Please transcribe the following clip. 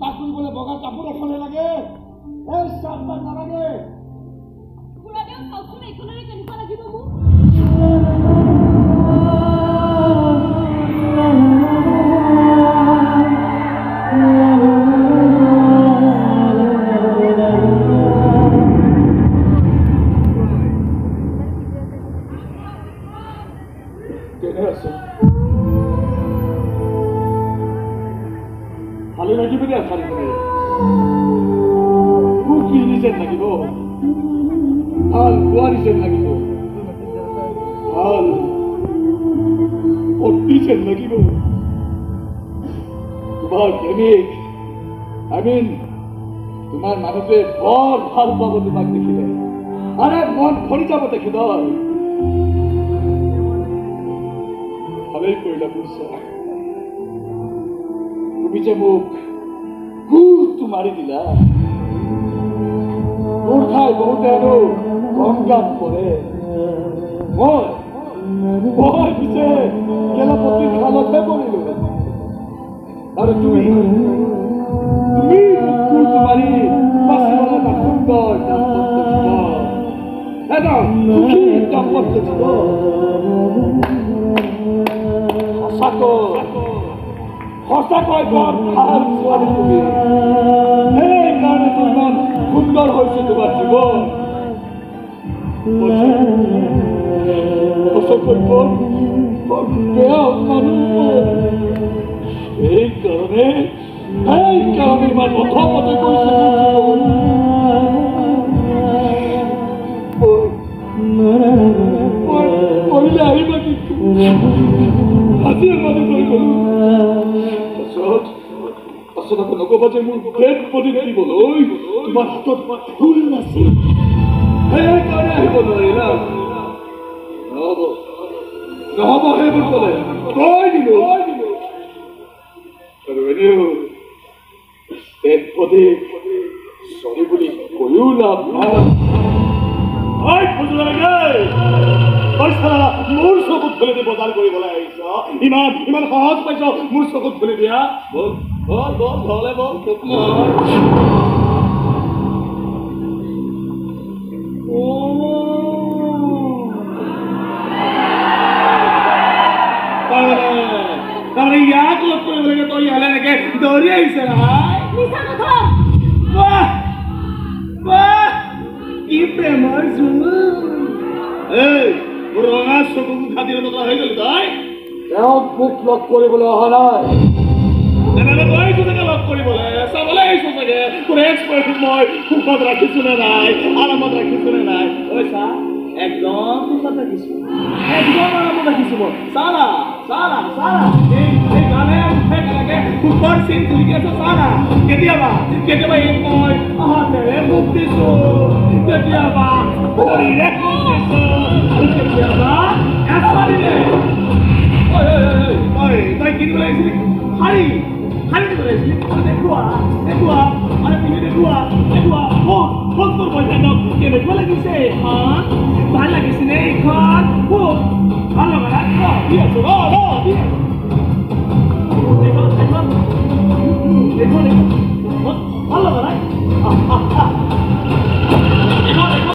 তাক কৰিবলৈ বগা কাপোৰ এখনে লাগে এই চাৰ্টটা নালাগে খুৰাদেউ চাওকচোন এইখনেৰে কেনেকুৱা লাগিব মোক ভালো লাগিব দিয়া চাৰিখনে কুকি যেন লাগিব ভাল বোৱাৰী যেন লাগিব ভাল পত্নী যেন লাগিব তোমাৰ প্ৰেমিক তোমাৰ মানুহটোৱে বৰ ভাল পাব তোমাক দেখিলে আৰে মন ভৰি যাব দেখিল ভালেই কৰিলা বুজিছা তুমি যে মোক গুৰটো মাৰি দিলা গুৰ খাই বহুতে আৰু গংগাত পৰে মই পিছে গেলাপতিৰ খালতহে পৰিলো আৰু তুমি গুৰটো মাৰি বাচিবলৈ এটা সুন্দৰ এটা সুখী দাম্পত্য জীৱন সঁচাকৈ বৰ ভাল ছোৱালী তুমি সেইকাৰণে ইমান সুন্দৰ হৈছে তোমাৰ জীৱন সঁচাকৈ বৰ বেয়া মানুহ সেইকাৰণে ইমান অথমতে কৈছে পঢ়িলে আহিবা কিন্তু আজি মানুহ কৰি গলো পাছত আকৌ নকবা যে মোৰ পেট পদিত দিবলৈ তোমাৰ হাতত ফুল নাছিল সেইকাৰণে আহিব নোৱাৰিলা নহব সেইবোৰ কলে কৈ দিলো আৰু এনেও পেট পদিত চৰি বুলি কৈও লাভ নাই মোৰ চকুত খুলি দি বজাৰ কৰিবলৈ আহিছ ইমান সহজ পাইছ মোৰ চকুত খুলি দিয়া বল ঘৰলে বল তাৰমানে ইয়াক লগ কৰিব লাগে তই ইয়ালে এনেকে দৌৰি আহিছে কি প্ৰেমৰ মোৰ ৰঙা চকু খাতিৰ নকৰা হৈ গল তই তেওঁক মোক লগ কৰিবলৈ অহা নাই তেনেহ'লে তই তোকে লগ কৰিবলৈ চাবলৈ আহিছ চাগে তোৰ এক্সপাৰ্ট মই সুখত ৰাখিছো নে নাই আৰামত ৰাখিছো নে নাই ঐ চা একদম সুখত ৰাখিছো একদম আৰামত ৰাখিছো মই চাৰা এই গানে একেলগে সুখৰ চিন তুলি আছে চাৰা কেতিয়াবা এই মই হাতেৰে মুখ দিছো কেতিয়াবা ভৰিৰে মুখ দিছো আৰু কেতিয়াবা এচাৰিৰে তই কিনিবলৈ আহিছিলি শাৰী দিবলৈ আহিছিলি দেখুওৱা আৰে পিন্ধি দেখুওৱা ক'ত তোৰ পইচা দিয়ক কেনেকুৱা লাগিছে এইখন ভাল লাগিছেনে এইখন খুব ভাল লগা নাই দি আছো এইখন